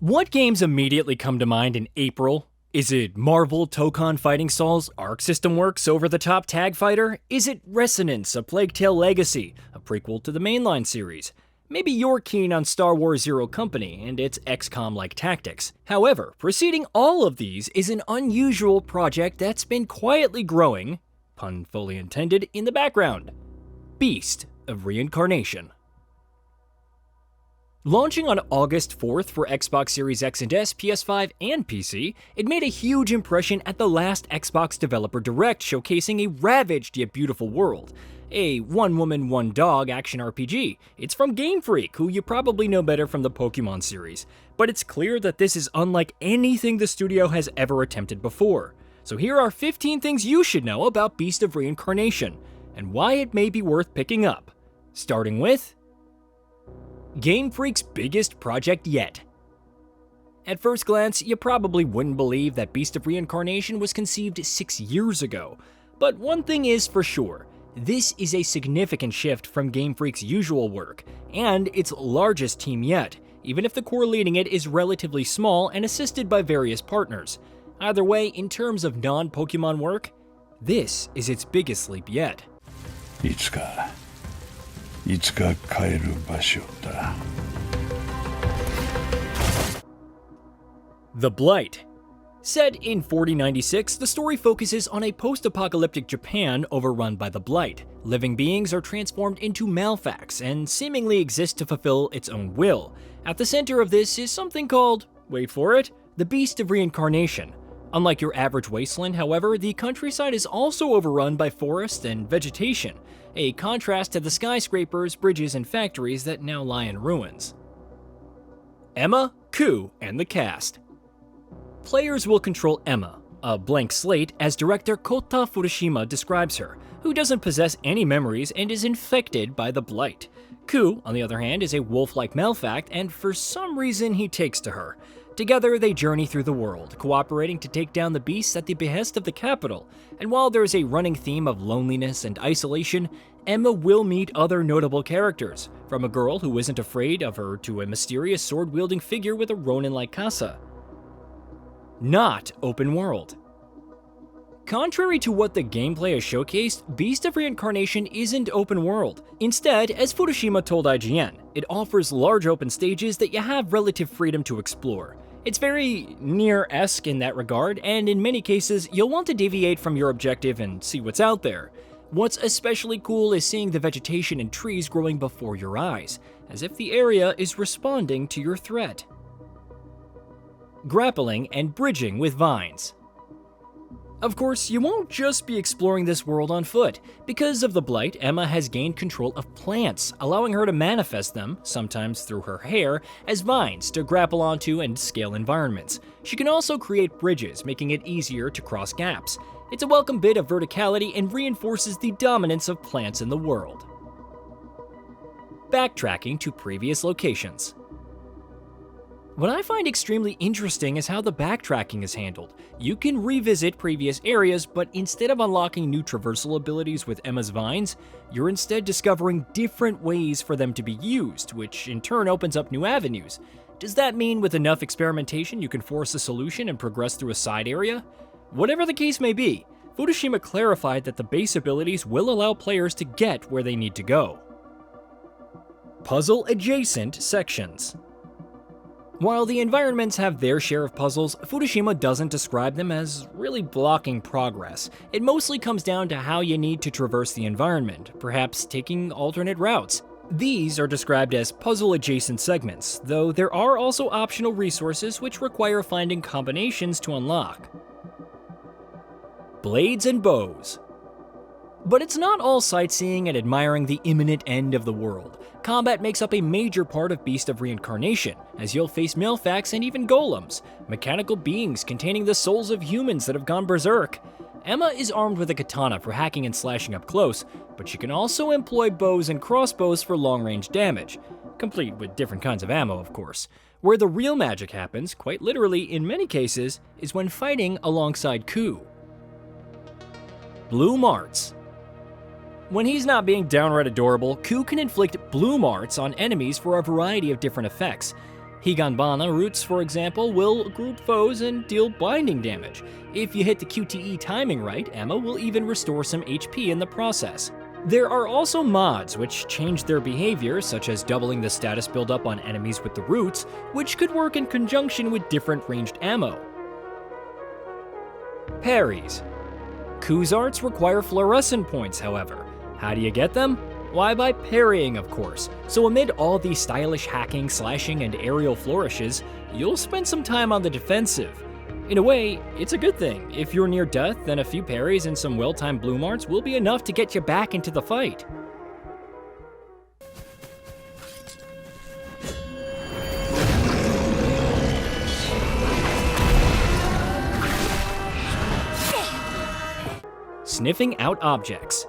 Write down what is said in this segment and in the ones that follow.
What games immediately come to mind in April? Is it Marvel Tokon Fighting Styl's Arc System Works over-the-top tag fighter? Is it Resonance, A Plague Tale Legacy, a prequel to the mainline series? Maybe you're keen on Star Wars Zero Company and its XCOM-like tactics. However, preceding all of these is an unusual project that's been quietly growing, pun fully intended, in the background. Beast of Reincarnation. Launching on August 4th for Xbox Series X and S, PS5, and PC, it made a huge impression at the last Xbox Developer Direct, showcasing a ravaged yet beautiful world. A one-woman, one-dog action RPG. It's from Game Freak, who you probably know better from the Pokémon series. But it's clear that this is unlike anything the studio has ever attempted before. So here are 15 things you should know about Beast of Reincarnation, and why it may be worth picking up. Starting with Game Freak's biggest project yet. At first glance, you probably wouldn't believe that Beast of Reincarnation was conceived 6 years ago. But one thing is for sure, this is a significant shift from Game Freak's usual work, and its largest team yet, even if the core leading it is relatively small and assisted by various partners. Either way, in terms of non-Pokémon work, this is its biggest leap yet. いつか帰る場所だ. The Blight. Set in 4096, the story focuses on a post-apocalyptic Japan overrun by the Blight. Living beings are transformed into malfacts and seemingly exist to fulfill its own will. At the center of this is something called, wait for it, the Beast of Reincarnation. Unlike your average wasteland, however, the countryside is also overrun by forest and vegetation, a contrast to the skyscrapers, bridges, and factories that now lie in ruins. Emma, Coup, and the cast. Players will control Emma, a blank slate, as director Kota Furushima describes her, who doesn't possess any memories and is infected by the Blight. Coup, on the other hand, is a wolf-like malfact, and for some reason he takes to her. Together, they journey through the world, cooperating to take down the beasts at the behest of the capital. And while there's a running theme of loneliness and isolation, Emma will meet other notable characters, from a girl who isn't afraid of her to a mysterious sword-wielding figure with a Ronin-like casa. Not open world. Contrary to what the gameplay has showcased, Beast of Reincarnation isn't open world. Instead, as Furushima told IGN, it offers large open stages that you have relative freedom to explore. It's very Nier-esque in that regard, and in many cases, you'll want to deviate from your objective and see what's out there. What's especially cool is seeing the vegetation and trees growing before your eyes, as if the area is responding to your threat. Grappling and bridging with vines. Of course, you won't just be exploring this world on foot. Because of the Blight, Emma has gained control of plants, allowing her to manifest them, sometimes through her hair, as vines to grapple onto and scale environments. She can also create bridges, making it easier to cross gaps. It's a welcome bit of verticality and reinforces the dominance of plants in the world. Backtracking to previous locations. What I find extremely interesting is how the backtracking is handled. You can revisit previous areas, but instead of unlocking new traversal abilities with Emma's vines, you're instead discovering different ways for them to be used, which in turn opens up new avenues. Does that mean with enough experimentation you can force a solution and progress through a side area? Whatever the case may be, Furushima clarified that the base abilities will allow players to get where they need to go. Puzzle-adjacent sections. While the environments have their share of puzzles, Furushima doesn't describe them as really blocking progress. It mostly comes down to how you need to traverse the environment, perhaps taking alternate routes. These are described as puzzle-adjacent segments, though there are also optional resources which require finding combinations to unlock. Blades and bows. But it's not all sightseeing and admiring the imminent end of the world. Combat makes up a major part of Beast of Reincarnation, as you'll face malfacts and even golems, mechanical beings containing the souls of humans that have gone berserk. Emma is armed with a katana for hacking and slashing up close, but she can also employ bows and crossbows for long-range damage, complete with different kinds of ammo, of course. Where the real magic happens, quite literally in many cases, is when fighting alongside Coup. Blue Marts. When he's not being downright adorable, Coup can inflict blue marts on enemies for a variety of different effects. Higanbana roots, for example, will group foes and deal blinding damage. If you hit the QTE timing right, Emma will even restore some HP in the process. There are also mods which change their behavior, such as doubling the status buildup on enemies with the roots, which could work in conjunction with different ranged ammo. Parries. Coup's arts require fluorescent points, however. How do you get them? Why, by parrying, of course. So amid all the stylish hacking, slashing, and aerial flourishes, you'll spend some time on the defensive. In a way, it's a good thing. If you're near death, then a few parries and some well-timed bloom arts will be enough to get you back into the fight. Sniffing out objects.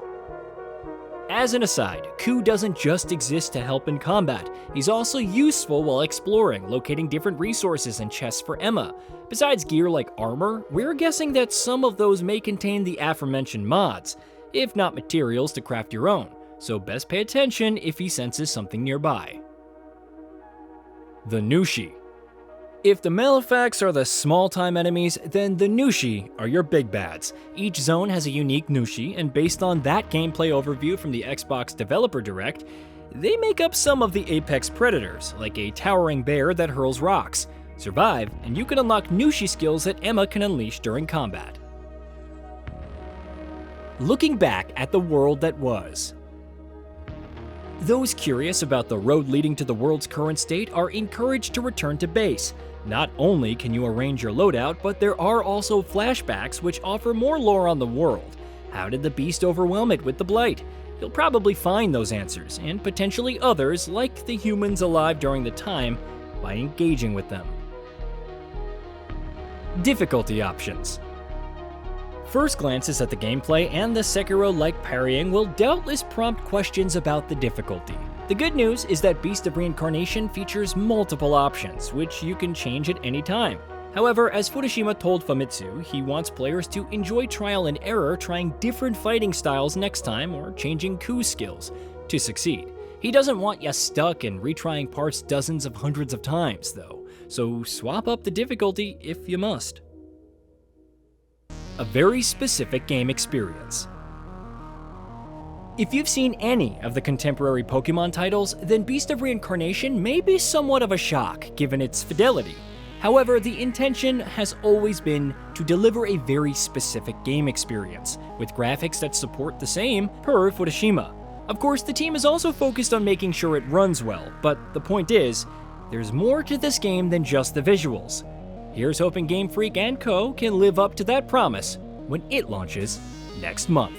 As an aside, Coup doesn't just exist to help in combat, he's also useful while exploring, locating different resources and chests for Emma. Besides gear like armor, we're guessing that some of those may contain the aforementioned mods, if not materials to craft your own, so best pay attention if he senses something nearby. The Nushi. If the Malefacs are the small-time enemies, then the Nushi are your big bads. Each zone has a unique Nushi, and based on that gameplay overview from the Xbox Developer Direct, they make up some of the apex predators, like a towering bear that hurls rocks. Survive, and you can unlock Nushi skills that Emma can unleash during combat. Looking back at the world that was. Those curious about the road leading to the world's current state are encouraged to return to base. Not only can you arrange your loadout, but there are also flashbacks which offer more lore on the world. How did the beast overwhelm it with the blight? You'll probably find those answers, and potentially others like the humans alive during the time, by engaging with them. Difficulty options. First glances at the gameplay and the Sekiro-like parrying will doubtless prompt questions about the difficulty. The good news is that Beast of Reincarnation features multiple options, which you can change at any time. However, as Fukushima told Famitsu, he wants players to enjoy trial and error, trying different fighting styles next time or changing Coup skills to succeed. He doesn't want you stuck and retrying parts dozens of hundreds of times, though, so swap up the difficulty if you must. A very specific game experience. If you've seen any of the contemporary Pokémon titles, then Beast of Reincarnation may be somewhat of a shock given its fidelity. However, the intention has always been to deliver a very specific game experience, with graphics that support the same per Fukushima. Of course, the team is also focused on making sure it runs well, but the point is, there's more to this game than just the visuals. Here's hoping Game Freak and Co. can live up to that promise when it launches next month.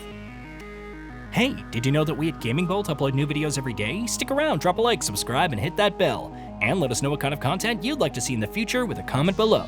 Hey, did you know that we at GamingBolt upload new videos every day? Stick around, drop a like, subscribe, and hit that bell. And let us know what kind of content you'd like to see in the future with a comment below.